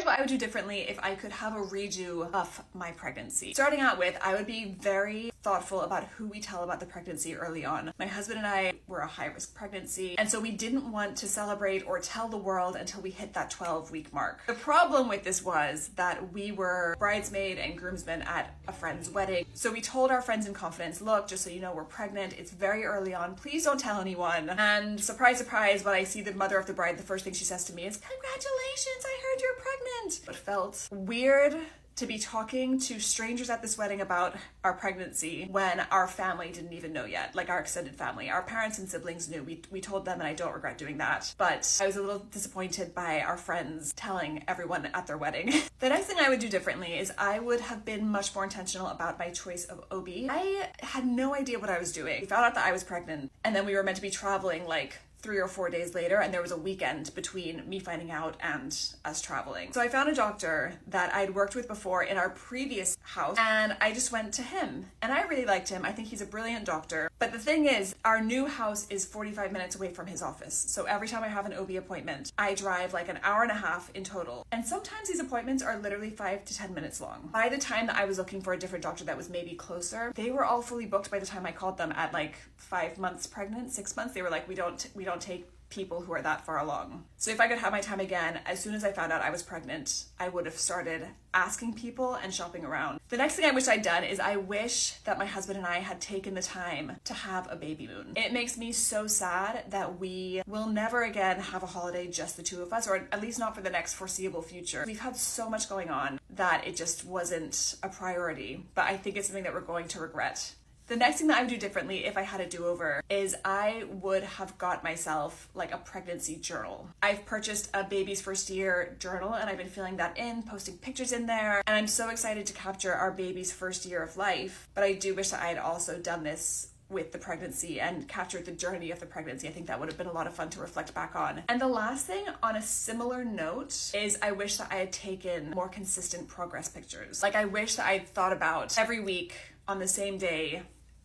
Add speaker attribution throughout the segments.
Speaker 1: what I would do differently if I could have a redo of my pregnancy. Starting out with, I would be very thoughtful about who we tell about the pregnancy early on. My husband and I were a high-risk pregnancy, and so we didn't want to celebrate or tell the world until we hit that 12-week mark. The problem with this was that we were bridesmaid and groomsmen at a friend's wedding. So we told our friends in confidence, look, just so you know, we're pregnant. It's very early on. Please don't tell anyone. And surprise, surprise, when I see the mother of the bride, the first thing she says to me is, congratulations, I heard you're pregnant. It felt weird to be talking to strangers at this wedding about our pregnancy when our family didn't even know yet, like our extended family. Our parents and siblings knew. We told them, and I don't regret doing that. But I was a little disappointed by our friends telling everyone at their wedding. The next thing I would do differently is I would have been much more intentional about my choice of OB. I had no idea what I was doing. We found out that I was pregnant, and then we were meant to be traveling like 3 or 4 days later, and there was a weekend between me finding out and us traveling. So I found a doctor that I'd worked with before in our previous house, and I just went to him, and I really liked him. I think he's a brilliant doctor. But the thing is, our new house is 45 minutes away from his office. So every time I have an OB appointment, I drive like an hour and a half in total. And sometimes these appointments are literally 5 to 10 minutes long. By the time that I was looking for a different doctor that was maybe closer, they were all fully booked by the time I called them at like 5 months pregnant, 6 months. They were like, we don't take people who are that far along. So if I could have my time again, as soon as I found out I was pregnant, I would have started asking people and shopping around. The next thing I wish I'd done is I wish that my husband and I had taken the time to have a baby moon. It makes me so sad that we will never again have a holiday just the two of us, or at least not for the next foreseeable future. We've had so much going on that it just wasn't a priority, but I think it's something that we're going to regret. The next thing that I would do differently if I had a do-over is I would have got myself like a pregnancy journal. I've purchased a baby's first year journal, and I've been filling that in, posting pictures in there, and I'm so excited to capture our baby's first year of life. But I do wish that I had also done this with the pregnancy and captured the journey of the pregnancy. I think that would have been a lot of fun to reflect back on. And the last thing on a similar note is I wish that I had taken more consistent progress pictures. Like I wish that I had thought about every week on the same day,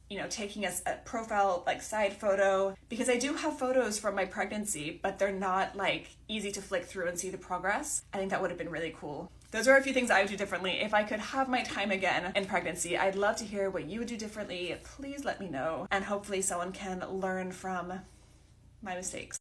Speaker 1: you know, taking a profile like side photo, because I do have photos from my pregnancy, but they're not like easy to flick through and see the progress. I think that would have been really cool. Those are a few things I would do differently. If I could have my time again in pregnancy, I'd love to hear what you would do differently. Please let me know, and hopefully someone can learn from my mistakes.